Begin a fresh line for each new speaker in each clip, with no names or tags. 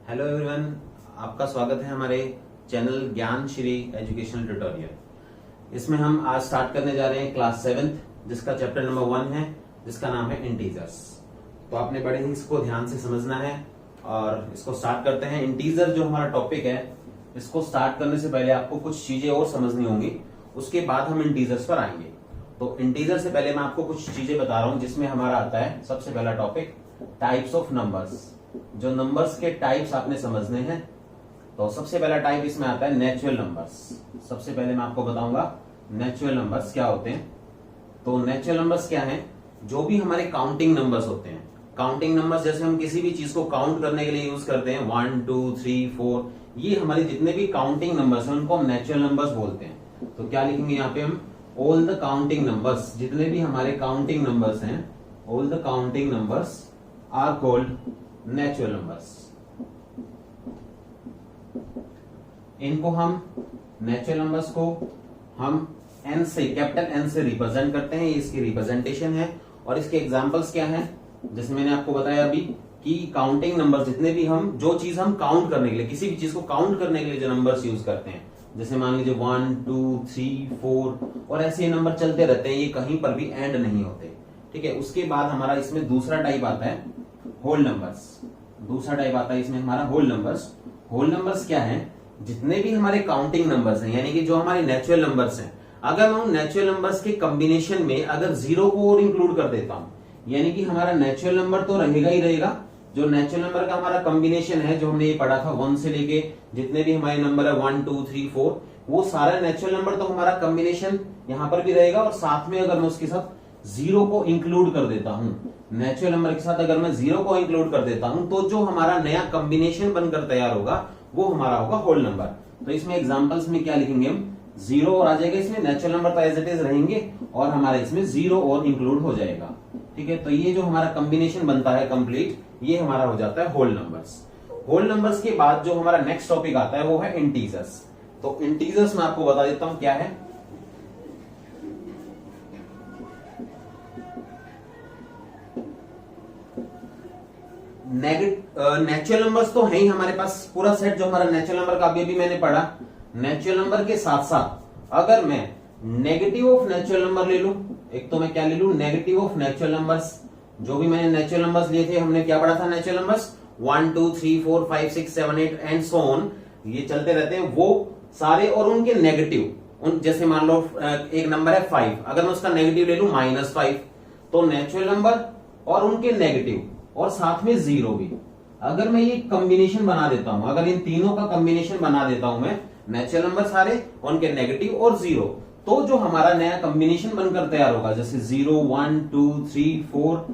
Hello everyone, आपका स्वागत है हमारे चैनल ज्ञान श्री एजुकेशनल ट्यूटोरियल। इसमें हम आज स्टार्ट करने जा रहे हैं क्लास 7th, जिसका चैप्टर नंबर 1 है, जिसका नाम है इंटीजर्स। तो आपने बड़े ही इसको ध्यान से समझना है और इसको स्टार्ट करते हैं। इंटीजर जो हमारा टॉपिक है, इसको स्टार्ट करने से पहले आपको कुछ चीजें और समझनी होंगी, उसके बाद हम इंटीजर्स पर आएंगे। तो इंटीजर से पहले मैं आपको कुछ चीजें बता रहा हूं, जिसमें हमारा आता है सबसे पहला टॉपिक टाइप्स ऑफ नंबर्स। जो नंबर्स के टाइप्स आपने समझने हैं, तो सबसे पहला टाइप इसमें आता है नेचुरल नंबर्स। सबसे पहले मैं आपको बताऊंगा नेचुरल नंबर्स क्या होते हैं। तो नेचुरल नंबर्स क्या हैं? जो भी हमारे काउंटिंग नंबर्स होते हैं। काउंटिंग नंबर्स जैसे हम किसी भी चीज को काउंट करने के लिए यूज करते हैं, 1 2 3 4, ये हमारे जितने भी काउंटिंग नंबर्स हैं उनको हम नेचुरल नंबर्स बोलते हैं। तो क्या लिखेंगे यहाँ पे हम? ऑल द काउंटिंग नंबर्स, जितने भी हमारे काउंटिंग नंबर्स हैं, all the counting numbers are called natural numbers. इनको हम नेचुरल नंबर्स को हम n से, कैपिटल N से रिप्रेजेंट करते हैं। ये इसकी रिप्रेजेंटेशन है। और इसके एग्जांपल्स क्या हैं? जैसे मैंने आपको बताया अभी कि काउंटिंग नंबर्स, जितने भी हम, जो चीज हम काउंट करने के लिए, किसी भी चीज को काउंट करने के लिए जो नंबर्स यूज करते हैं, जैसे मान लीजिए 1 2 3 4 और ऐसे नंबर चलते रहते हैं, ये कहीं पर भी एंड नहीं होते। ठीक है। उसके बाद हमारा इसमें दूसरा टाइप आता है होल नंबर्स। दूसरा टाइप आता है इसमें हमारा होल नंबर्स। होल नंबर्स क्या है? जितने भी हमारे काउंटिंग नंबर्स हैं, यानी कि जो हमारे नेचुरल नंबर्स हैं, अगर मैं उन नेचुरल नंबर्स के कॉम्बिनेशन में अगर जीरो को और इंक्लूड कर देता हूं, यानी कि हमारा नेचुरल नंबर तो रहेगा ही रहेगा। जो नेचुरल नंबर का हमारा कॉम्बिनेशन है, जो हमने ये पढ़ा था 1 से लेके जितने भी हमारे नंबर है 1 2 3 4, वो सारा नेचुरल नंबर तो हमारा कॉम्बिनेशन यहां पर भी रहेगा। और साथ में अगर मैं उसके साथ जीरो को इंक्लूड कर देता हूं, नेचुरल नंबर के साथ अगर मैं जीरो को इंक्लूड कर देता हूं, तो जो हमारा नया कॉम्बिनेशन बनकर तैयार होगा वो हमारा होगा होल नंबर। तो इसमें एग्जांपल्स में क्या लिखेंगे हम? जीरो और आ जाएगा इसमें, नेचुरल नंबर तो एज इट इज रहेंगे और हमारे इसमें जीरो और इंक्लूड हो जाएगा। ठीक है। तो ये जो हमारा कॉम्बिनेशन बनता है कंप्लीट, ये हमारा हो जाता है होल नंबर्स। होल नंबर्स के बाद जो हमारा नेक्स्ट टॉपिक आता है वो है इंटीजर्स। तो इंटीजर्स मैं आपको बता देता हूं क्या है। नेचुरल नंबर्स तो है ही हमारे पास पूरा सेट, जो हमारा नेचुरल नंबर का अभी भी मैंने पढ़ा। नेचुरल नंबर के साथ साथ अगर मैं नेगेटिव ऑफ नेचुरल नंबर ले लूं, एक तो मैं क्या ले लूं? Negative of natural numbers. जो भी मैंने नेचुरल नंबर्स लिए थे, हमने क्या पढ़ा था? Natural numbers 1 2 3 4 5 6 7 8 and so on, ये चलते रहते हैं वो सारे। और उनके नेगेटिव, जैसे मान लो एक नंबर है 5, अगर मैं उसका नेगेटिव ले लूं -5, तो नेचुरल नंबर और उनके नेगेटिव और साथ में जीरो भी, अगर मैं ये कॉम्बिनेशन बना देता हूं, अगर इन तीनों का कॉम्बिनेशन बना देता हूं मैं, नेचुरल नंबर सारे, उनके नेगेटिव और जीरो, तो जो हमारा नया कॉम्बिनेशन बनकर तैयार होगा, जैसे 0 1 2 3 4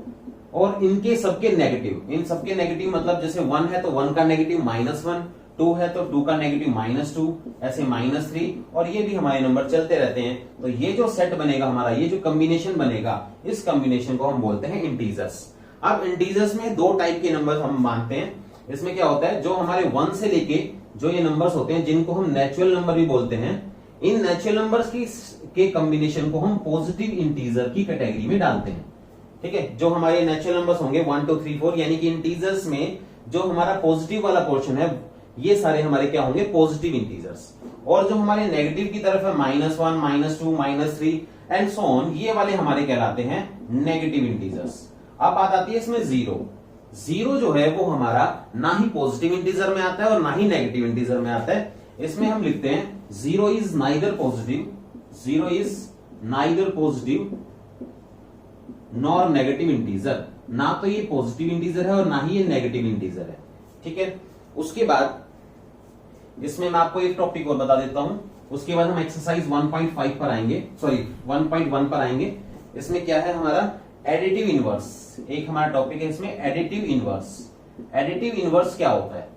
और इनके सबके नेगेटिव, इन सबके नेगेटिव मतलब जैसे 1 है तो 1 का नेगेटिव -1, 2 है तो 2 का नेगेटिव -2, ऐसे -3, और ये भी हमारे नंबर चलते रहते हैं। तो ये जो सेट बनेगा हमारा, ये जो कॉम्बिनेशन बनेगा, इस कॉम्बिनेशन को हम बोलते हैं इंटीजर्स। अब इंटीजर्स में दो टाइप के नंबर्स हम मानते हैं। इसमें क्या होता है? जो हमारे 1 से लेके जो ये नंबर्स होते हैं, जिनको हम नेचुरल नंबर भी बोलते हैं, इन नेचुरल नंबर्स के कॉम्बिनेशन को हम पॉजिटिव इंटीजर की कैटेगरी में डालते हैं। ठीक है। जो हमारे नेचुरल नंबर्स होंगे 1 2 3 4, यानी कि इंटीजर्स में जो हमारा पॉजिटिव वाला पोर्शन है, ये सारे हमारे क्या होंगे? Positive integers. और जो हमारे नेगेटिव की तरफ है, -1 -2 -3 एंड सो ऑन, ये वाले हमारे कहलाते हैं नेगेटिव इंटीजर्स। अब बात आती है इसमें जीरो। जीरो जो है वो हमारा ना ही पॉजिटिव इंटीजर में आता है और ना ही नेगेटिव इंटीजर में आता है। इसमें हम लिखते हैं zero is neither positive, zero is neither positive nor negative integer. ना तो ये पॉजिटिव इंटीजर है और ना ही ये नेगेटिव इंटीजर है। ठीक है। उसके बाद इसमें मैं आपको एक टॉपिक और बता देता हूं, उसके बाद हम एक्सरसाइज 1.5 पर आएंगे, सॉरी 1.1 पर आएंगे। इसमें क्या है हमारा? Additive inverse. एक हमारा टॉपिक है इसमें एडिटिव इनवर्स। एडिटिव इनवर्स क्या होता है?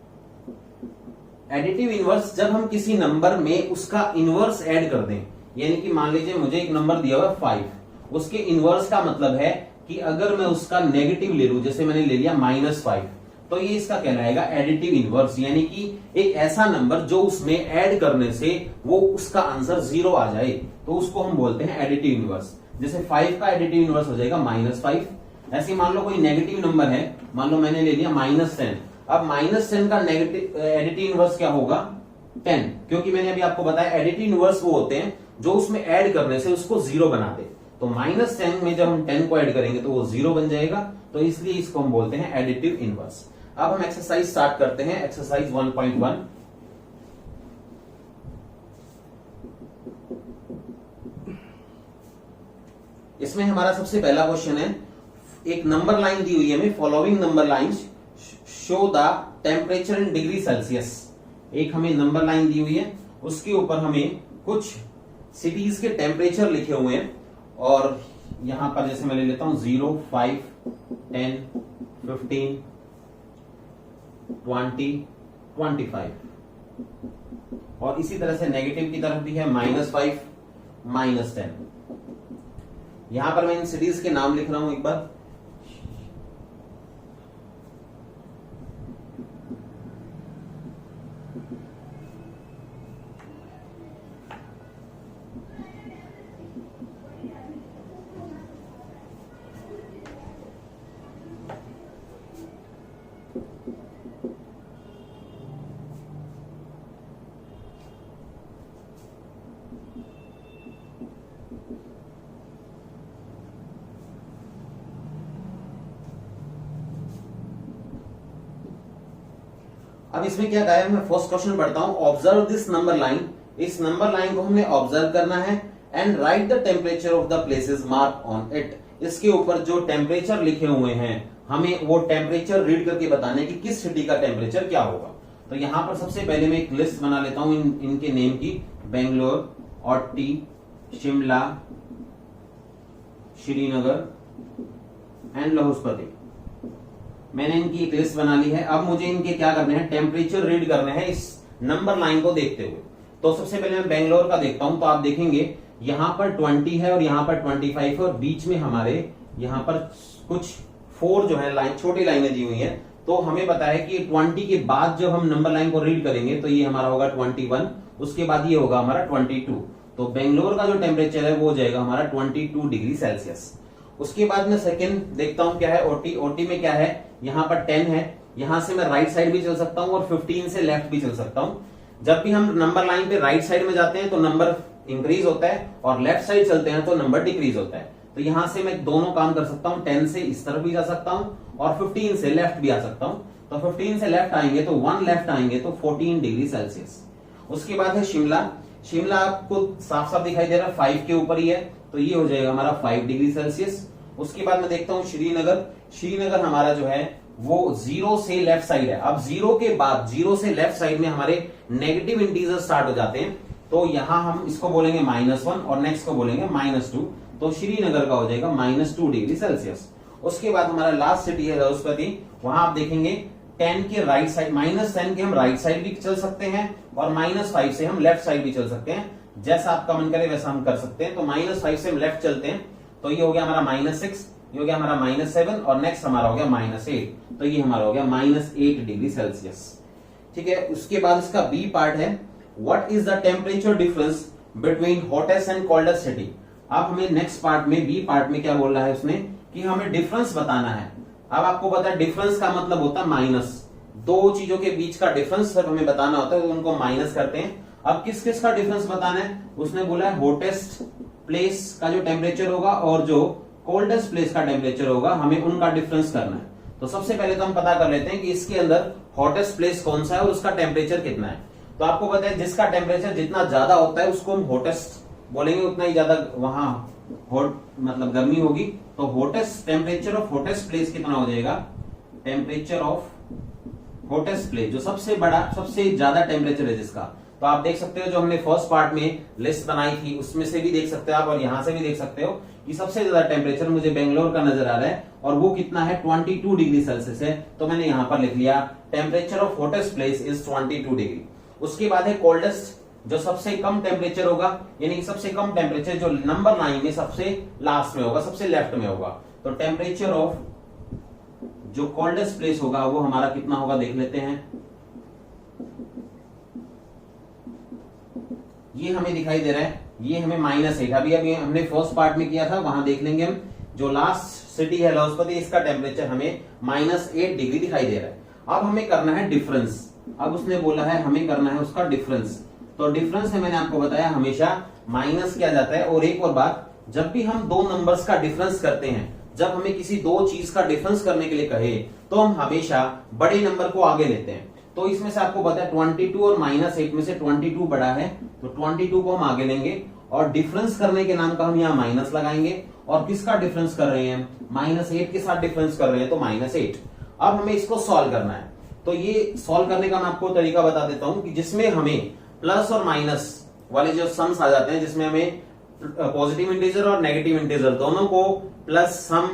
एडिटिव इनवर्स, जब हम किसी नंबर में उसका इनवर्स ऐड कर दें, यानी कि मान लीजिए मुझे एक नंबर दिया हुआ है 5, उसके इनवर्स का मतलब है कि अगर मैं उसका नेगेटिव ले लूं, जैसे मैंने ले लिया -5, तो ये इसका कहलाएगा एडिटिव इनवर्स, यानी कि एक ऐसा नंबर जो उसमें ऐड करने से वो उसका आंसर 0 आ जाए, तो उसको हम बोलते हैं एडिटिव इनवर्स। जैसे 5 का एडिटिव इनवर्स हो जाएगा -5। ऐसे मान लो कोई नेगेटिव नंबर है, मान लो मैंने ले लिया -10, अब -10 का नेगेटिव एडिटिव इनवर्स क्या होगा 10, क्योंकि मैंने अभी आपको बताया एडिटिव इनवर्स वो होते हैं जो उसमें ऐड करने से उसको 0 बना दे। तो -10 में जब हम 10 को ऐड करेंगे तो वो 0 बन जाएगा, तो इसलिए इसको हम बोलते हैं एडिटिव इनवर्स। अब हम एक्सरसाइज स्टार्ट करते हैं, एक्सरसाइज 1.1। इसमें हमारा सबसे पहला क्वेश्चन है, एक नंबर लाइन दी हुई है हमें, following number lines show the temperature in degree Celsius. एक हमें नंबर लाइन दी हुई है, उसके ऊपर हमें कुछ सिटीज के टेम्परेचर लिखे हुए हैं, और यहां पर जैसे मैं ले लेता हूं 0, 5, 10, 15, 20, 25, और इसी तरह से नेगेटिव की तरफ भी है -5, -10। यहां पर मैं इन सिटीज के नाम लिख रहा हूं एक बार। अब इसमें क्या कहा है, मैं फर्स्ट क्वेश्चन पढ़ता हूं। ऑब्जर्व दिस नंबर लाइन, इस नंबर लाइन को हमें ऑब्जर्व करना है, and right the temperature of the places mark on it. इसके ऊपर जो टेम्परेचर लिखे हुए हैं हमें वो टेम्परेचर रीड करके बताने कि किस सिटी का टेम्परेचर क्या होगा। तो यहां पर सबसे पहले मैं एक लिस्ट बना लेता हूं इनके नेम की, बेंगलोर, औटी, शिमला, श्रीनगर एंड लाहौल। मैंने इनकी एक लिस्ट बना ली है। अब मुझे इनके क्या करने हैं, टेम्परेचर रीड करने हैं इस नंबर लाइन को देखते हुए। तो सबसे पहले मैं बेंगलोर का देखता हूं, तो आप देखेंगे यहां पर 20 है और यहां पर 25 है, और बीच में हमारे यहां पर कुछ 4 जो है लाइन, छोटी लाइनें दी हुई है। तो हमें पता है कि 20 के बाद जब हम नंबर लाइन को रीड करेंगे तो ये हमारा होगा 21, उसके बाद ये होगा हमारा 22। तो बेंगलोर का जो टेम्परेचर है वो हो जाएगा हमारा 22 डिग्री सेल्सियस। उसके बाद में सेकंड देखता हूं क्या है, ओटी। ओटी में क्या है, यहां पर 10 है, यहां से मैं राइट साइड भी चल सकता हूं और 15 से लेफ्ट भी चल सकता हूं। जब भी हम नंबर लाइन पे राइट साइड में जाते हैं तो नंबर इंक्रीज होता है, और लेफ्ट साइड चलते हैं तो नंबर डिक्रीज होता है। तो यहां से मैं दोनों काम कर सकता हूं, 10 से इस तरफ भी जा सकता हूं और 15 से लेफ्ट भी आ सकता हूं। तो 15 से लेफ्ट आएंगे तो 1 लेफ्ट आएंगे तो 14 डिग्री सेल्सियस। उसके बाद है शिमला। शिमला आपको साफ साफ दिखाई दे रहा है, 5 के ऊपर ही है, तो ये हो जाएगा हमारा 5 डिग्री सेल्सियस। उसके बाद मैं देखता हूं श्रीनगर। श्रीनगर हमारा जो है वो 0 से लेफ्ट साइड है। अब 0 के बाद 0 से लेफ्ट साइड में हमारे नेगेटिव इंटीजर स्टार्ट हो जाते हैं, तो यहां हम इसको बोलेंगे -1 और नेक्स्ट को बोलेंगे -2। तो श्रीनगर का हो जाएगा -2 डिग्री सेल्सियस। उसके बाद हमारा लास्ट सिटी है लाहौल। वहां आप देखेंगे 10 के राइट साइड, -10 के हम राइट साइड भी चल सकते हैं और -5 से हम लेफ्ट साइड भी चल सकते हैं। जैसा आपका मन करे वैसा हम कर सकते हैं। तो -5 से हम लेफ्ट चलते हैं तो ये हो गया हमारा -6, ये हो गया हमारा -7 और नेक्स्ट हमारा हो गया -8। तो ये हमारा हो गया -8 डिग्री सेल्सियस। ठीक है। उसके बाद इसका बी पार्ट है, what is the temperature difference between hottest and coldest city. अब हमें नेक्स्ट पार्ट में, बी पार्ट में क्या बोल रहा है उसने कि हमें डिफरेंस बताना है। अब आपको पता है डिफरेंस का मतलब होता है माइनस, दो चीजों के बीच का डिफरेंस जब हमें बताना होता है तो उनको माइनस करते हैं। अब किस किस का डिफरेंस बताना है, उसने बोला है हॉटेस्ट प्लेस का जो टेम्परेचर होगा और जो कोल्डेस्ट प्लेस का टेम्परेचर होगा, हमें उनका डिफरेंस करना है। तो सबसे पहले तो हम पता कर लेते हैं कि इसके अंदर हॉटेस्ट प्लेस कौन सा है और उसका टेम्परेचर कितना है। तो आपको पता है जिसका टेम्परेचर जितना ज्यादा होता है उसको हम हॉटेस्ट बोलेंगे, उतना ही ज्यादा वहां हॉट मतलब गर्मी होगी। तो hottest temperature of hottest place कितना हो जाएगा, टेम्परेचर ऑफ हॉटेस्ट प्लेस जो सबसे बड़ा सबसे ज्यादा टेम्परेचर है जिसका। तो आप देख सकते हो जो हमने फर्स्ट पार्ट में लिस्ट बनाई थी उसमें से भी देख सकते हो आप, और यहां से भी देख सकते हो कि सबसे ज्यादा टेम्परेचर मुझे बेंगलोर का नजर आ रहा है और वो कितना है 22 डिग्री सेल्सियस है। तो मैंने यहां पर लिख लिया temperature of hottest place is 22 degree. उसके बाद है कोल्डेस्ट, जो सबसे कम टेम्परेचर होगा, यानी कि सबसे कम टेम्परेचर जो नंबर लाइन में सबसे लास्ट में होगा, सबसे लेफ्ट में होगा। तो टेम्परेचर ऑफ जो कोल्डेस्ट प्लेस होगा वो हमारा कितना होगा देख लेते हैं। ये हमें दिखाई दे रहा है, ये हमें -8 अभी हमने फर्स्ट पार्ट में किया था, वहां देख लेंगे हम। जो लास्ट सिटी है लाहौल, इसका टेम्परेचर हमें -8 डिग्री दिखाई दे रहा है। अब हमें करना है डिफरेंस। अब उसने बोला है हमें करना है उसका डिफरेंस। तो डिफरेंस में मैंने आपको बताया हमेशा माइनस किया जाता है। और एक और बात, जब भी हम दो नंबर्स का डिफरेंस करते हैं, जब हमें किसी दो चीज का डिफरेंस करने के लिए कहे तो हम हमेशा बड़े नंबर को आगे लेते हैं। तो इसमें से आपको पता है 22 और -8 में से 22 बड़ा है, तो 22 को हम आगे लेंगे और डिफरेंस करने के नाम का हम यहाँ माइनस लगाएंगे। और किसका डिफरेंस कर रहे हैं? -8 के साथ डिफरेंस कर रहे हैं, तो -8। अब हमें इसको सॉल्व करना है। तो ये सॉल्व करने का मैं आपको तरीका बता देता हूं कि जिसमें हमें प्लस और माइनस वाले जो सम्स आ जाते हैं, जिसमें हमें पॉजिटिव इंटीजर और नेगेटिव इंटीजर दोनों को प्लस सम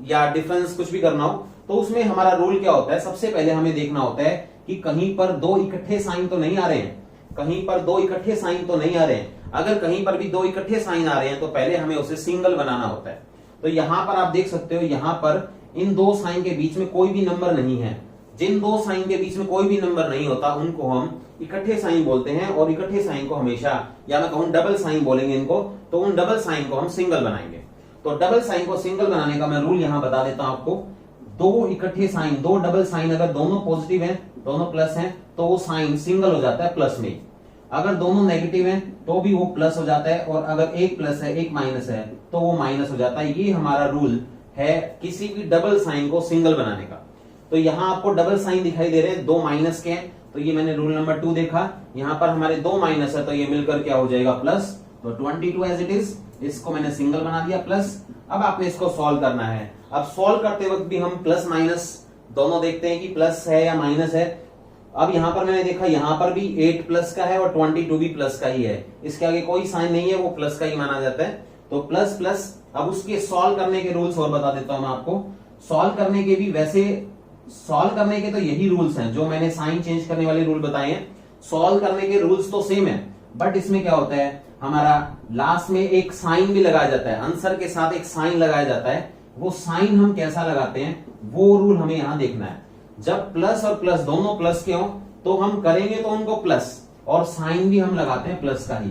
या डिफरेंस कुछ भी करना हो, तो उसमें हमारा रूल क्या होता है? सबसे पहले हमें देखना होता है कि कहीं पर दो इकट्ठे साइन तो नहीं आ रहे हैं, कहीं पर दो इकट्ठे साइन तो नहीं आ रहे हैं। अगर कहीं पर भी दो इकट्ठे साइन आ रहे हैं तो पहले हमें उसे सिंगल बनाना होता है। तो यहां पर आप देख सकते हो, यहां पर इन दो साइन के बीच में कोई भी नंबर नहीं है। जिन दो साइन के बीच में कोई भी नंबर नहीं होता उनको हम इकट्ठे साइन बोलते हैं, और इकट्ठे साइन को हमेशा, या मैं कहूं डबल साइन बोलेंगे इनको, तो उन डबल साइन को हम सिंगल बनाएंगे। तो डबल साइन को सिंगल बनाने का मैं रूल यहां बता देता हूं आपको। दो इकट्ठे साइन, दो डबल साइन अगर दोनों पॉजिटिव हैं, दोनों प्लस हैं, तो वो साइन सिंगल हो जाता है प्लस में। अगर दोनों नेगेटिव हैं तो भी वो प्लस हो जाता है, और अगर एक प्लस है एक माइनस है तो वो माइनस हो जाता है। ये हमारा रूल है किसी भी डबल साइन को सिंगल बनाने का। तो यहां आपको डबल साइन दिखाई दे रहे हैं, दो माइनस के हैं, तो ये मैंने रूल नंबर 2 देखा। यहां पर हमारे दो माइनस है तो ये मिलकर क्या हो जाएगा? प्लस। तो 22 एज इट इज, इसको मैंने सिंगल बना दिया प्लस। अब आपने इसको सॉल्व करना है। अब सॉल्व करते वक्त भी हम प्लस माइनस दोनों देखते हैं कि प्लस है या माइनस है। अब यहां पर मैंने देखा यहां पर भी 8 प्लस का है और 22 भी प्लस का ही है, इसके आगे कोई साइन नहीं है, वो प्लस का ही माना जाता है। तो प्लस प्लस। अब उसके सॉल्व करने के रूल्स और बता देता हूं मैं आपको। सॉल्व करने के भी वैसे सॉल्व करने के तो यही रूल्स हैं जो मैंने साइन चेंज करने वाले रूल बताए हैं। सॉल्व करने के रूल्स तो सेम है, बट इसमें क्या होता है, हमारा लास्ट में एक साइन भी लगाया जाता है, आंसर के साथ एक साइन लगाया जाता है। वो साइन हम कैसा लगाते हैं वो रूल हमें यहां देखना है। जब प्लस और प्लस दोनों प्लस के हों तो हम करेंगे तो उनको प्लस, और साइन भी हम लगाते हैं प्लस का ही।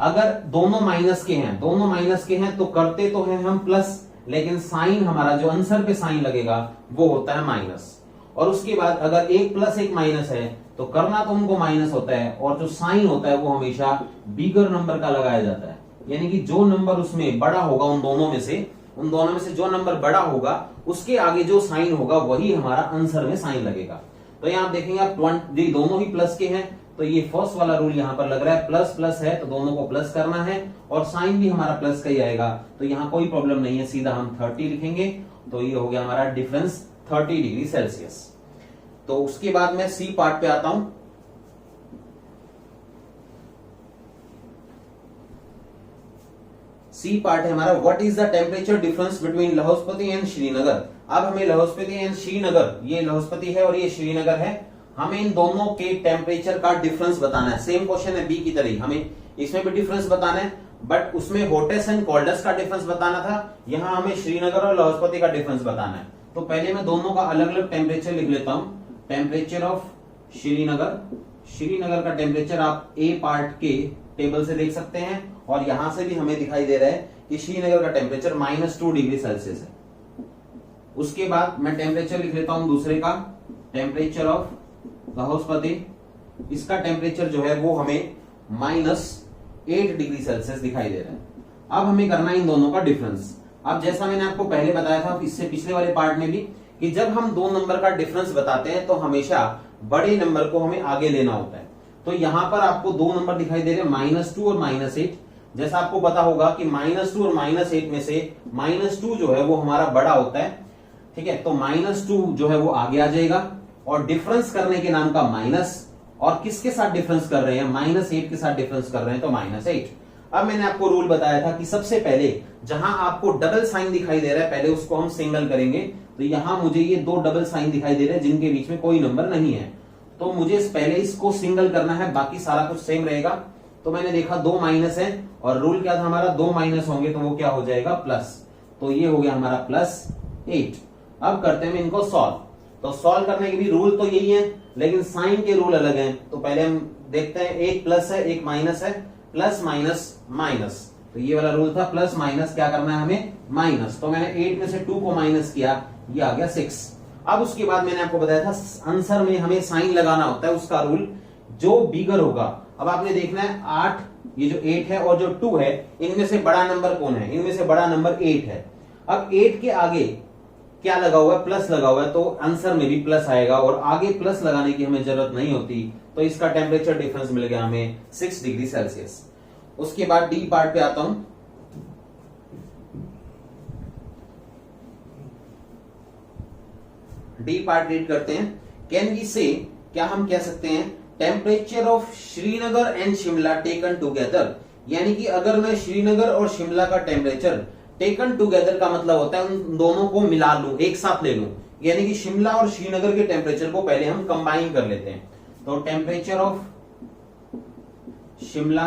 अगर दोनों माइनस के हैं, दोनों माइनस के हैं तो करते तो हैं हम प्लस, लेकिन साइन हमारा जो आंसर पे साइन लगेगा वो होता है माइनस। और उसके बाद अगर एक प्लस एक माइनस है तो करना तो उनको माइनस होता है, और जो साइन होता है वो हमेशा बिगर नंबर का लगाया जाता है। यानी कि जो नंबर उसमें बड़ा होगा उन दोनों में से जो नंबर बड़ा होगा उसके आगे जो साइन होगा वही हमारा आंसर में साइन लगेगा। तो यहाँ आप देखेंगे आप दोनों ही प्लस के हैं, तो ये फर्स्ट वाला रूल यहाँ पर लग रहा है, प्लस प्लस है तो दोनों को प्लस करना है, और साइन भी हमारा प्लस का ही आएगा। तो यहाँ कोई प्रॉब्लम नहीं है, सीधा हम 30 लिखेंगे। तो ये हो गया हमारा डिफरेंस 30 डिग्री सेल्सियस। तो उसके बाद मैं सी पार्ट पे आता हूं। सी पार्ट है हमारा, what is the temperature difference between Lahaul Spiti and Srinagar. अब हमें लाहौलस्फिति एंड श्रीनगर, ये लाहौलस्फिति है और ये श्रीनगर है, हमें इन दोनों के टेम्परेचर का डिफरेंस बताना है। सेम क्वेश्चन है बी की तरह, हमें इसमें भी डिफरेंस बताना है, बट उसमें हॉटेस्ट एंड कोल्डेस्ट का डिफरेंस बताना था, यहां हमें श्रीनगर और लाहौलस्फिति का डिफरेंस बताना है। तो पहले मैं दोनों का अलग अलग टेम्परेचर लिख लेता हूं। टेम्परेचर ऑफ श्रीनगर, श्रीनगर का टेम्परेचर आप ए पार्ट के टेबल से देख सकते हैं, और यहां से भी हमें दिखाई दे रहा है कि श्रीनगर का टेम्परेचर -2 डिग्री सेल्सियस है। उसके बाद मैं टेम्परेचर लिख लेता हूं दूसरे का, टेम्परेचर ऑफ लाहौलस्फिति, इसका टेम्परेचर जो है वो हमें -8 डिग्री सेल्सियस दिखाई दे रहा है। अब हमें करना है इन दोनों का डिफरेंस। अब जैसा मैंने आपको पहले बताया था इससे पिछले वाले पार्ट में भी, कि जब हम दो नंबर का डिफरेंस बताते हैं तो हमेशा बड़े नंबर को हमें आगे लेना होता है। तो यहां पर आपको दो नंबर दिखाई दे रहे हैं, -2 और -8। जैसा आपको पता होगा कि -2 और -8 में से -2 जो है वो हमारा बड़ा होता है, ठीक है। तो -2 जो है वो आगे आ जाएगा, और डिफरेंस करने के नाम का माइनस, और किसके साथ डिफरेंस कर रहे हैं? -8 के साथ डिफरेंस कर रहे हैं, तो -8। अब मैंने आपको रूल बताया था कि सबसे पहले जहां आपको डबल साइन दिखाई दे रहा है पहले उसको हम सिंगल करेंगे। तो यहां मुझे ये दो डबल साइन दिखाई दे रहे हैं जिनके बीच में कोई नंबर नहीं है, तो मुझे पहले इसको सिंगल करना है, बाकी सारा कुछ सेम रहेगा। तो मैंने देखा दो माइनस है, और रूल क्या था हमारा, दो माइनस होंगे तो वो क्या हो जाएगा? प्लस। तो ये हो गया हमारा +8। अब करते हैं इनको सॉल्व। तो सॉल्व करने के भी रूल तो यही है, लेकिन साइन के रूल अलग हैं। तो पहले हम देखते हैं, एक प्लस है एक माइनस है, प्लस माइनस माइनस। तो ये वाला रूल था, प्लस माइनस क्या करना है हमें? माइनस। तो मैंने 8 में से 2 को माइनस किया, ये आ गया 6। अब उसके बाद मैंने आपको बताया था आंसर में हमें साइन लगाना होता है, उसका रूल जो बिगर होगा। अब आपने देखना है 8, ये जो 8 है और जो 2 है, इनमें से बड़ा नंबर कौन है? इनमें से बड़ा नंबर 8 है। अब 8 के आगे क्या लगा हुआ है? प्लस लगा हुआ है, तो आंसर में भी प्लस आएगा और आगे प्लस लगाने की हमें जरूरत नहीं होती, तो इसका टेम्परेचर डिफरेंस मिल गया हमें 6 डिग्री सेल्सियस। उसके बाद डी पार्ट पे आता हूं। डी पार्ट रीड करते हैं। कैन वी से, क्या हम कह सकते हैं temperature of Srinagar and Shimla taken together, यानी कि अगर मैं श्रीनगर और शिमला का टेम्परेचर टेकन टुगेदर का मतलब होता है उन दोनों को मिला लूं, एक साथ ले लूं, यानी कि शिमला और श्रीनगर के टेम्परेचर को पहले हम कंबाइन कर लेते हैं। तो टेम्परेचर ऑफ शिमला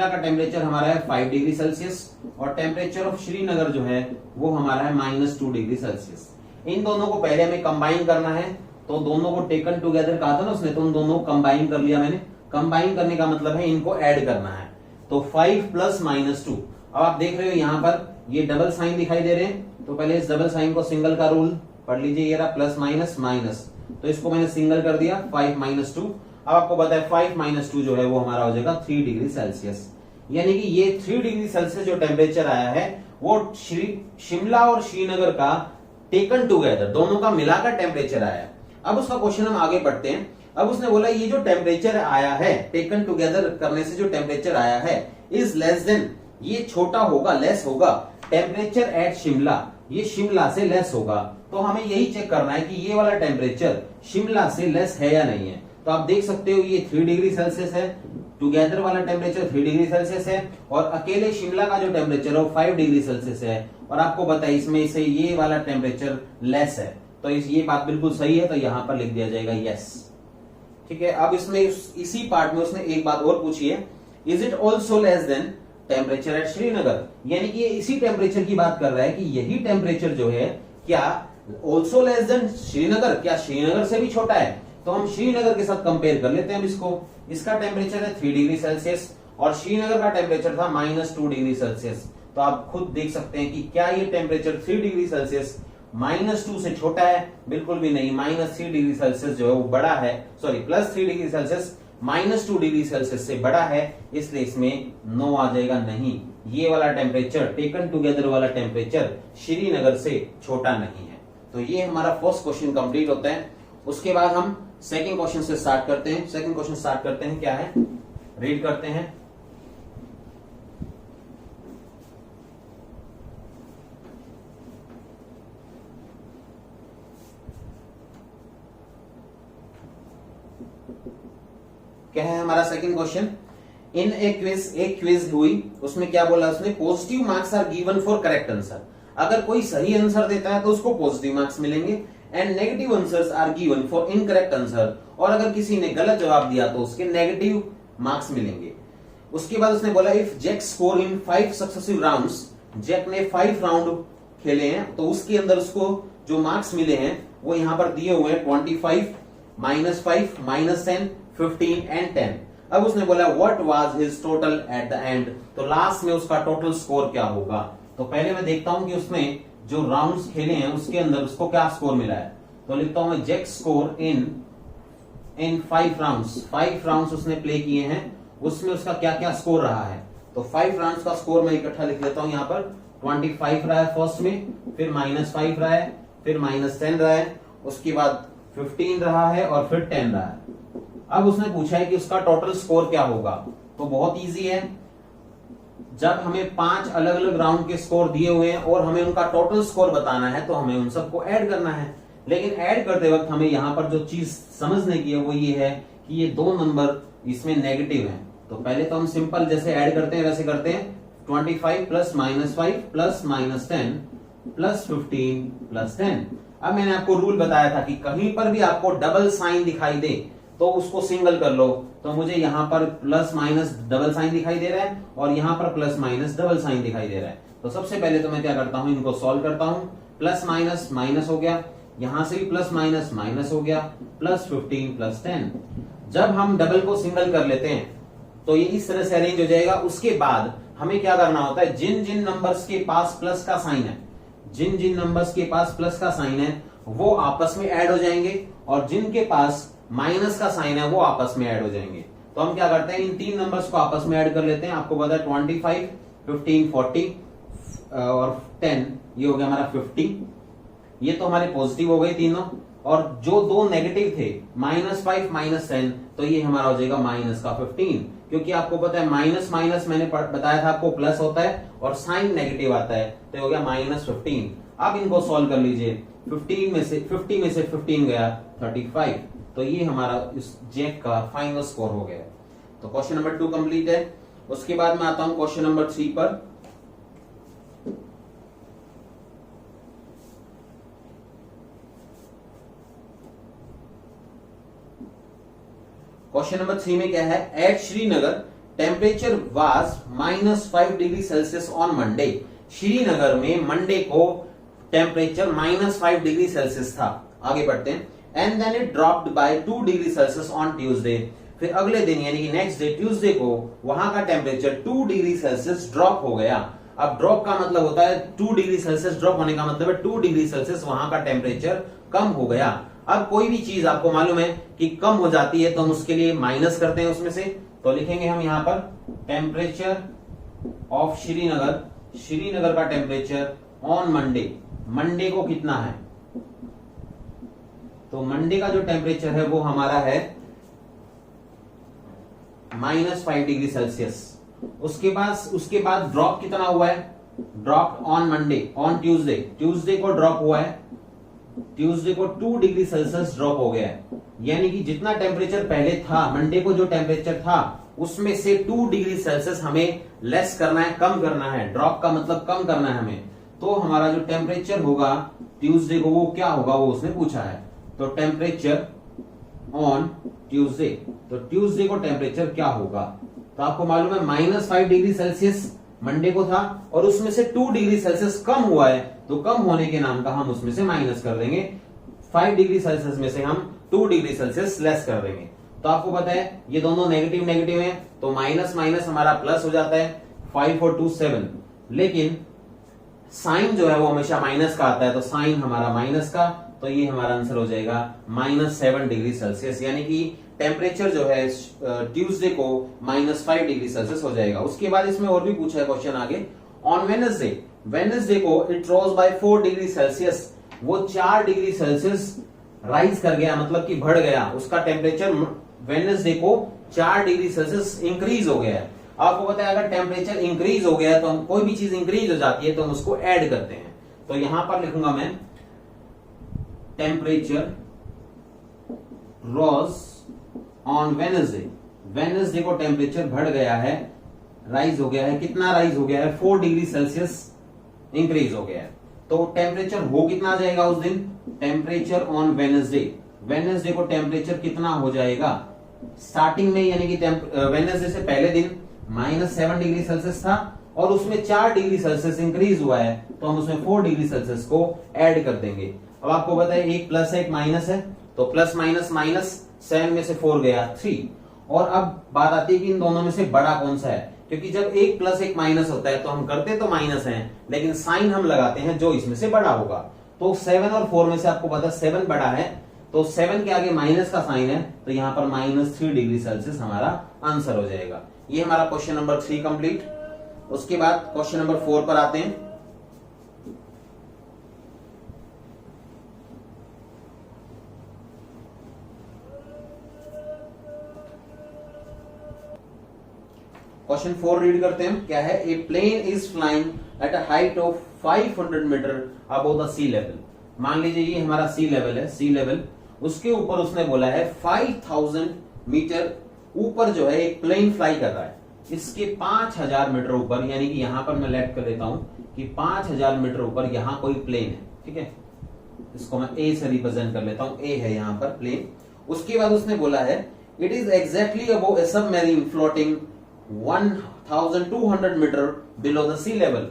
का टेम्परेचर हमारा है 5 डिग्री सेल्सियस और टेम्परेचर ऑफ श्रीनगर जो है वो हमारा है -2 डिग्री सेल्सियस। इन दोनों को पहले हमें कंबाइन करना है, तो दोनों को टेकन टुगेदर कहा था ना उसने, तो उन दोनों को कंबाइन कर लिया मैंने। कंबाइन करने का मतलब है इनको ऐड करना है, तो 5 + -2। अब आप देख रहे हो यहां पर ये डबल साइन दिखाई दे रहे हैं, तो पहले इस डबल साइन को सिंगल का रूल पढ़ लीजिए, ये रहा प्लस माइनस माइनस, तो इसको मैंने सिंगल कर दिया 5 - 2। अब आपको पता है 5 - 2 जो है वो हमारा हो जाएगा 3 डिग्री सेल्सियस, यानी कि ये 3 डिग्री सेल्सियस जो टेम्परेचर आया है वो शिमला और श्रीनगर का टेकन टुगेदर दोनों का मिलाकर टेम्परेचर आया है। अब उसका क्वेश्चन हम आगे पढ़ते हैं। अब उसने बोला ये जो टेम्परेचर आया है टेकन टुगेदर करने से जो टेम्परेचर आया है इज लेस देन, ये छोटा होगा, लेस होगा टेम्परेचर एट शिमला, ये शिमला से लेस होगा। तो हमें यही चेक करना है कि ये वाला टेम्परेचर शिमला से लेस है या नहीं है। तो आप देख सकते हो ये 3 डिग्री सेल्सियस है, टुगेदर वाला टेम्परेचर 3 डिग्री सेल्सियस है और अकेले शिमला का जो टेम्परेचर है वो 5 डिग्री सेल्सियस है, और आपको पता है इसमें से ये वाला टेम्परेचर लेस है, तो ये बात बिल्कुल सही है, तो यहां पर लिख दिया जाएगा यस। ठीक है। अब इसमें इसी पार्ट में उसने एक बात और पूछी है, is it also less than temperature at Srinagar, यानी कि ये इसी टेम्परेचर की बात कर रहा है कि यही टेम्परेचर जो है क्या ऑल्सो लेस देन श्रीनगर, क्या श्रीनगर से भी छोटा है। तो हम श्रीनगर के साथ कंपेयर कर लेते हैं इसको। इसका टेम्परेचर है 3 डिग्री सेल्सियस और श्रीनगर का टेम्परेचर था -2 डिग्री सेल्सियस। तो आप खुद देख सकते हैं कि क्या ये टेम्परेचर 3 डिग्री सेल्सियस -2 से छोटा है? बिल्कुल भी नहीं, -3 डिग्री सेल्सियस जो है वो बड़ा है, sorry +3 degree Celsius -2 degree Celsius से बड़ा है, इसलिए इसमें नो आ जाएगा, नहीं, ये वाला टेम्परेचर टेकन टुगेदर वाला टेम्परेचर श्रीनगर से छोटा नहीं है। तो ये हमारा फर्स्ट क्वेश्चन कंप्लीट होता है। उसके बाद हम सेकंड क्वेश्चन से स्टार्ट करते हैं। सेकंड क्वेश्चन स्टार्ट करते हैं, क्या है रीड करते हैं। क्या है हमारा सेकंड क्वेश्चन, इन एक क्विज हुई, उसमें क्या बोला उसने, positive marks are given for correct answer. अगर कोई सही आंसर देता है तो उसको पॉजिटिव मार्क्स मिलेंगे, and negative answers are given for incorrect answer, और अगर किसी ने गलत जवाब दिया तो उसके नेगेटिव मार्क्स मिलेंगे। उसके बाद उसने बोला if Jack score in 5 successive rounds, Jack ने 5 राउंड खेले हैं तो उसके अंदर उसको जो मार्क्स मिले हैं वो यहां पर दिए हुए हैं 25, -5, -10, 15 एंड 10। अब उसने बोला what was his total at the end, तो लास्ट में उसका टोटल स्कोर क्या होगा। तो पहले मैं देखता हूं कि उसने जो राउंड्स खेले हैं उसके अंदर उसको क्या स्कोर मिला है। तो लिखता हूं मैं Jack score in 5 rounds, 5 rounds उसने प्ले किए हैं, उसमें उसका क्या क्या स्कोर रहा है। तो 5 राउंड्स का स्कोर मैं इकट्ठा लिख लेता हूं यहाँ पर। 25 रहा है फर्स्ट में, फिर -5 रहा है, फिर -10 रहा है, उसके बाद 15 रहा है और फिर 10 रहा है। अब उसने पूछा है कि उसका टोटल स्कोर क्या होगा। तो बहुत इजी है, जब हमें 5 अलग अलग राउंड के स्कोर दिए हुए हैं और हमें उनका टोटल स्कोर बताना है तो हमें उन सबको ऐड करना है। लेकिन ऐड करते वक्त हमें यहाँ पर जो चीज समझने की है वो ये है कि ये 2 नंबर इसमें नेगेटिव हैं। तो पहले तो हम सिंपल जैसे ऐड करते हैं वैसे करते हैं, 25 + -5 + -10 + 15 + 10। अब मैंने आपको रूल बताया था कि कहीं पर भी आपको डबल साइन दिखाई दे तो उसको सिंगल कर लो। तो मुझे यहाँ पर +- डबल साइन दिखाई दे रहा है और यहाँ पर +- डबल साइन दिखाई दे रहा है। तो सबसे पहले तो मैं क्या करता हूँ, इनको सॉल्व करता हूँ। +- माइनस हो गया, यहां से भी +- माइनस हो गया, +15 + 10। जब हम डबल को सिंगल कर लेते हैं तो ये इस तरह से अरेंज हो जाएगा। उसके बाद हमें क्या करना होता है, जिन जिन नंबर्स के पास प्लस का साइन है जिन जिन नंबर्स के पास प्लस का साइन है वो आपस में ऐड हो जाएंगे और जिनके पास माइनस का साइन है वो आपस में ऐड हो जाएंगे। तो हम क्या करते हैं, इन तीन नंबर्स को आपस में ऐड कर लेते हैं। आपको पता है 25, 15, 40 और 10, ये हो गया हमारा 50। ये तो हमारे पॉजिटिव हो गए तीनों, और जो दो नेगेटिव थे -5 -10, तो ये हमारा हो जाएगा माइनस का 15, क्योंकि आपको पता है माइनस माइनस मैंने बताया था आपको प्लस होता है और साइन नेगेटिव आता है, तो हो गया -15। अब इनको सॉल्व कर लीजिए, 50 में से 15 गया 35, तो ये हमारा इस जैक का फाइनल स्कोर हो गया। तो क्वेश्चन नंबर 2 कंप्लीट है। उसके बाद मैं आता हूं क्वेश्चन नंबर 3 पर। क्वेश्चन नंबर 3 में क्या है, at Srinagar temperature was -5 degree Celsius on Monday. Srinagar में मंडे को टेम्परेचर -5 डिग्री सेल्सियस था। आगे बढ़ते हैं। And then it dropped by 2 degree Celsius on Tuesday. फिर अगले दिन यानी कि नेक्स्ट डे ट्यूसडे को वहां का टेम्परेचर 2 डिग्री सेल्सियस ड्रॉप हो गया। अब ड्रॉप का मतलब होता है 2 डिग्री सेल्सियस ड्रॉप होने का मतलब है 2 डिग्री सेल्सियस वहां का टेम्परेचर कम हो गया। अब कोई भी चीज आपको मालूम है कि कम हो जाती है तो हम उसके लिए माइनस करते हैं उसमें से, तो लिखेंगे हम यहां पर टेम्परेचर ऑफ श्रीनगर, श्रीनगर का टेम्परेचर ऑन मंडे, मंडे को कितना है, तो मंडे का जो टेम्परेचर है वो हमारा है -5 डिग्री सेल्सियस। उसके बाद ड्रॉप कितना हुआ है, drop on Monday, on Tuesday, Tuesday को ड्रॉप हुआ है, ट्यूसडे को 2 डिग्री सेल्सियस ड्रॉप हो गया है। यानी कि जितना टेम्परेचर पहले था, मंडे को जो टेम्परेचर था उसमें से 2 डिग्री सेल्सियस हमें लेस करना है, कम करना है। ड्रॉप का मतलब कम करना है हमें। तो हमारा जो टेम्परेचर होगा ट्यूसडे को वो क्या होगा, वो उसने पूछा है। तो टेम्परेचर ऑन ट्यूसडे, तो ट्यूसडे को टेम्परेचर क्या होगा, तो आपको मालूम है -5 डिग्री सेल्सियस मंडे को था और उसमें से 2 डिग्री सेल्सियस कम हुआ है, तो कम होने के नाम का हम उसमें से माइनस कर देंगे। 5 डिग्री सेल्सियस में से हम 2 डिग्री सेल्सियस लेस कर देंगे। तो आपको पता है ये दोनों नेगेटिव नेगेटिव हैं, तो माइनस माइनस हमारा प्लस हो जाता है, 5 और 2 7। लेकिन साइन जो है वो हमेशा माइनस का आता है, तो साइन हमारा माइनस का, तो ये हमारा आंसर हो जाएगा -7 डिग्री सेल्सियस। यानी कि टेम्परेचर जो है ट्यूसडे को -5 डिग्री सेल्सियस हो जाएगा। उसके बाद इसमें और भी पूछा है क्वेश्चन आगे, ऑन वेडनेसडे, वेडनेसडे को it rose by 4 degree Celsius, वो 4 डिग्री सेल्सियस राइज कर गया, मतलब कि बढ़ गया, उसका टेम्परेचर वेडनेसडे को 4 डिग्री सेल्सियस इंक्रीज हो गया है। आपको पता है अगर टेम्परेचर इंक्रीज हो गया तो हम कोई भी चीज इंक्रीज हो जाती है तो हम उसको ऐड करते हैं। तो यहां पर लिखूंगा मैं temperature rose on Wednesday, Wednesday को टेम्परेचर बढ़ गया है, राइज हो गया है, कितना राइज हो गया है, 4 डिग्री सेल्सियस इंक्रीज हो गया है। तो टेम्परेचर हो कितना आ जाएगा उस दिन, टेम्परेचर ऑन वेडनेसडे, वेडनेसडे को टेम्परेचर कितना हो जाएगा स्टार्टिंग में, यानी कि वेडनेसडे से पहले दिन -7 डिग्री सेल्सियस था और उसमें 4 डिग्री सेल्सियस इंक्रीज हुआ है, तो हम उसमें 4 डिग्री सेल्सियस को ऐड कर देंगे। अब आपको पता है एक प्लस है एक माइनस है, तो प्लस माइनस माइनस, 7 में से 4 गया 3। और अब बात आती है कि इन दोनों में से बड़ा कौन सा है, क्योंकि जब एक प्लस एक माइनस होता है तो हम करते तो माइनस हैं, लेकिन साइन हम लगाते हैं जो इसमें से बड़ा होगा। तो 7 और 4 में से आपको पता है 7 बड़ा है, तो 7 के आगे माइनस का साइन है, तो यहां पर -3 डिग्री सेल्सियस हमारा आंसर हो जाएगा। ये हमारा क्वेश्चन नंबर 3 कंप्लीट। उसके बाद क्वेश्चन नंबर 4 पर आते हैं। क्वेश्चन 4 रीड करते हैं। क्या है, a plane is flying at a height of 500 metre above the sea level. मान लीजिए ये हमारा सी लेवल है, सी लेवल, उसके ऊपर उसने बोला है 5000 मीटर ऊपर जो है एक प्लेन फ्लाई कर रहा है, इसके 5000 मीटर ऊपर, यानी कि यहां पर मैं लेट कर देता हूं कि 5000 मीटर ऊपर यहां कोई प्लेन है, ठीक है, इसको मैं ए से रिप्रेजेंट कर लेता हूं, ए है यहां पर प्लेन। उसके बाद उसने बोला है it is exactly above a submarine floating 1200 metre below the sea level.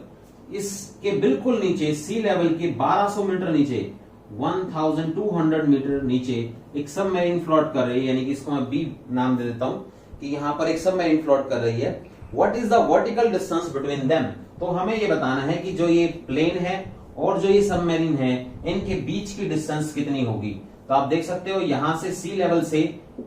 इसके बिल्कुल नीचे, सी लेवल के 1200 मीटर नीचे, 1200 मीटर नीचे एक सबमरीन फ्लोट कर रही है, यानी कि इसको मैं बी नाम दे देता हूं कि यहां पर एक सबमरीन फ्लोट कर रही है। What is the vertical distance between them, तो हमें ये बताना है कि जो ये प्लेन है और जो ये सबमरीन है इनके बीच की डिस्टेंस कितनी होगी। तो आप देख सकते हो यहां से सी लेवल से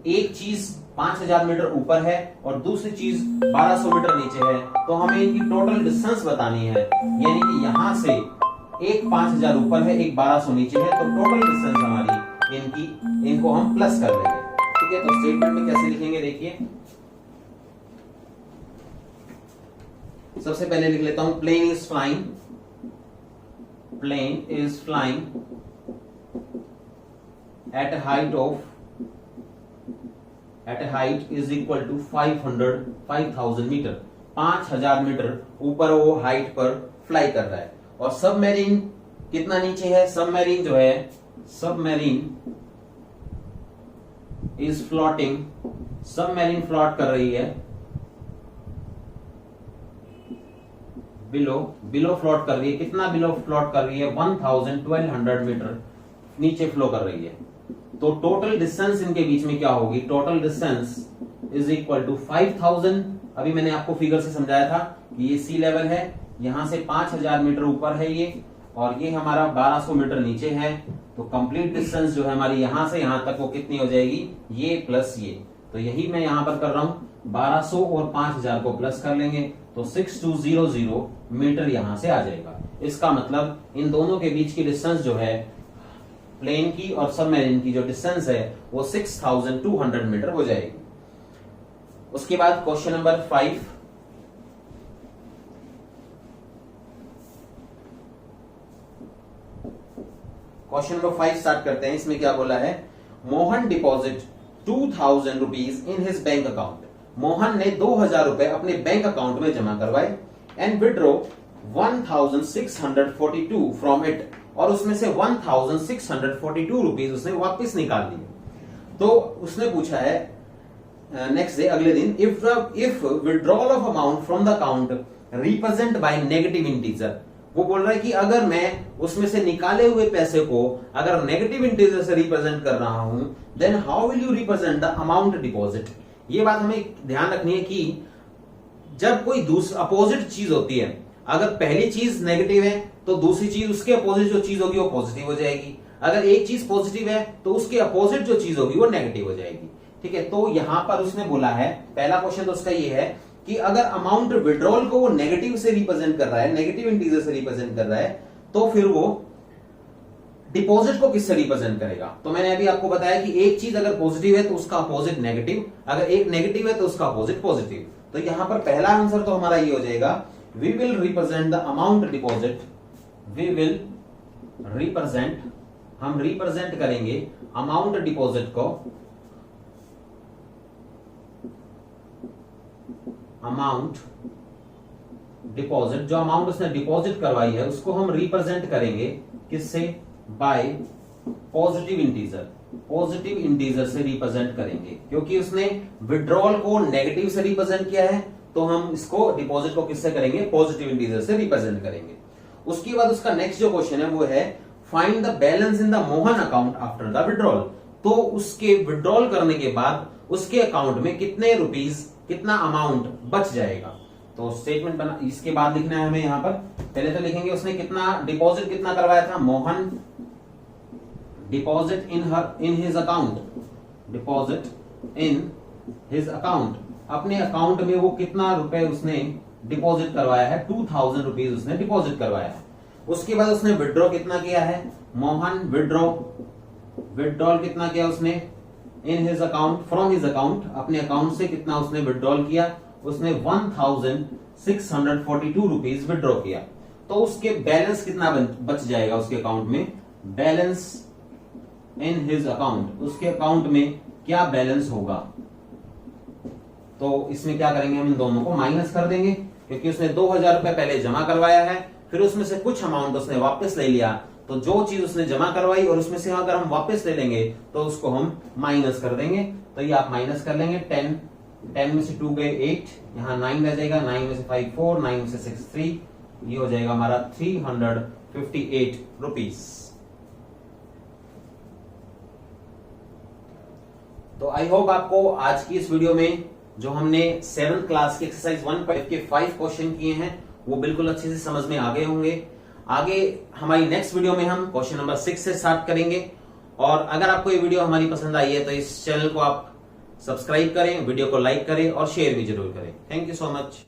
एक चीज 5000 मीटर ऊपर है और दूसरी चीज 1200 मीटर नीचे है, तो हमें इनकी टोटल डिस्टेंस बतानी है। यानी कि यहां से एक 5000 ऊपर है, एक 1200 नीचे है, तो टोटल डिस्टेंस हमारी इनको हम प्लस कर लेंगे। ठीक है, तो स्टेटमेंट में कैसे लिखेंगे देखिए। सबसे पहले लिख लेता हूं plane is flying, plane is flying at a height is equal to 5000 metre, 5000 metre ऊपर वो हाइट पर फ्लाई कर रहा है। और सबमरीन कितना नीचे है, सबमरीन जो है, submarine is floating, submarine float कर रही है बिलो फ्लोट कर रही है। कितना बिलो फ्लोट कर रही है, 1200 मीटर नीचे फ्लो कर रही है। तो टोटल डिस्टेंस इनके बीच में क्या होगी, total distance is equal to 5000। अभी मैंने आपको फिगर से समझाया था कि ये सी लेवल है, यहां से 5000 मीटर ऊपर है ये, और ये हमारा 1200 मीटर नीचे है। तो कंप्लीट डिस्टेंस जो है हमारी यहां से यहां तक वो कितनी हो जाएगी, ये प्लस ये। तो यही मैं यहां पर कर रहा हूं, 1200 और 5000 को प्लस कर लेंगे तो 6200 मीटर यहां से आ जाएगा। इसका मतलब इन दोनों के बीच की डिस्टेंस जो है, प्लेन की और सबमरीन की जो डिस्टेंस है वो 6200 मीटर हो जाएगी। उसके बाद question number 5, question number 5 start करते हैं। इसमें क्या बोला है, Mohan deposit 2000 rupees in his bank account. Mohan ने 2000 रुपए अपने बैंक अकाउंट में जमा करवाए एंड विड्रॉ 1642 फ्रॉम इट, और उसमें से 1642 रुपीज उसने वापस निकाल लिए। तो उसने पूछा है नेक्स्ट डे, अगले दिन, if withdrawal of amount from the account represent by negative integer. वो बोल रहा है कि अगर मैं उसमें से निकाले हुए पैसे को अगर नेगेटिव इंटीजर से रिप्रेजेंट कर रहा हूं, then how will you represent the amount deposit. ये बात हमें ध्यान रखनी है कि जब कोई दूसरी अपोजिट चीज होती है, अगर पहली चीज नेगेटिव है तो दूसरी चीज उसके अपोजिट जो चीज होगी वो पॉजिटिव हो जाएगी। अगर एक चीज पॉजिटिव है तो उसके अपोजिट जो चीज होगी वो नेगेटिव हो जाएगी। ठीक है, तो यहां पर उसने बोला है, पहला क्वेश्चन तो उसका ये है कि अगर अमाउंट विड्रॉल को वो नेगेटिव से रिप्रेजेंट कर रहा है, नेगेटिव इंटीजर से रिप्रेजेंट कर रहा है, तो फिर वो डिपॉजिट को किससे रिप्रेजेंट करेगा। तो मैंने अभी आपको बताया कि एक चीज अगर पॉजिटिव है तो उसका अपोजिट नेगेटिव, अगर एक नेगेटिव है तो उसका अपोजिट पॉजिटिव। तो यहां पर पहला आंसर तो हमारा ये हो जाएगा, we will represent the amount deposit, we will represent, हम रिप्रेजेंट करेंगे अमाउंट डिपॉजिट को, अमाउंट डिपॉजिट, जो अमाउंट उसने डिपॉजिट करवाई है उसको हम रिप्रेजेंट करेंगे किससे, by positive integer, positive integer से रिप्रेजेंट करेंगे। क्योंकि उसने विड्रॉल को नेगेटिव से रिप्रेजेंट किया है तो हम इसको डिपॉजिट को किससे करेंगे, पॉजिटिव इंटीजर से रिप्रेजेंट करेंगे। उसके बाद उसका नेक्स्ट जो क्वेश्चन है वो है find the balance in the Mohan account after the withdrawal. तो उसके विड्रॉल करने के बाद उसके अकाउंट में कितने रुपीज, कितना अमाउंट बच जाएगा। तो स्टेटमेंट बना, इसके बाद लिखना है हमें यहां पर। पहले तो लिखेंगे उसने कितना डिपॉजिट कितना करवाया था, Mohan deposit in his account, deposit in his account, अपने अकाउंट में वो कितना रुपए उसने डिपॉजिट करवाया है, 2000 रुपीज उसने डिपॉजिट करवाया है। उसके बाद उसने विड्रॉ कितना किया है, मोहन विड्रॉल कितना किया उसने, in his account, from his account, अपने अकाउंट से कितना उसने विड्रॉल किया, उसने 1642 रुपीज विड्रॉ किया। तो उसके बैलेंस कितना बच जाएगा उसके अकाउंट में, बैलेंस इन हिज अकाउंट, उसके अकाउंट में क्या बैलेंस होगा। तो इसमें क्या करेंगे, हम इन दोनों को माइनस कर देंगे, क्योंकि उसने 2000 रुपए पहले जमा करवाया है, फिर उसमें से कुछ अमाउंट उसने वापस ले लिया। तो जो चीज उसने जमा करवाई और उसमें से अगर हम वापस ले लेंगे तो उसको हम माइनस कर देंगे। तो ये आप माइनस कर लेंगे, 10 में से 2 गए 8, यहाँ 9 रह जाएगा, 9 में से 5 4, 9 में से 6 3, ये हो जाएगा हमारा 358 रुपीज। तो आई होप आपको आज की इस वीडियो में जो हमने 7th क्लास की एक्सरसाइज 1 के 5 क्वेश्चन किए हैं वो बिल्कुल अच्छे से समझ में आ गए होंगे। आगे हमारी नेक्स्ट वीडियो में हम क्वेश्चन नंबर 6 से स्टार्ट करेंगे। और अगर आपको ये वीडियो हमारी पसंद आई है तो इस चैनल को आप सब्सक्राइब करें, वीडियो को लाइक करें और शेयर भी जरूर करें। Thank you so much.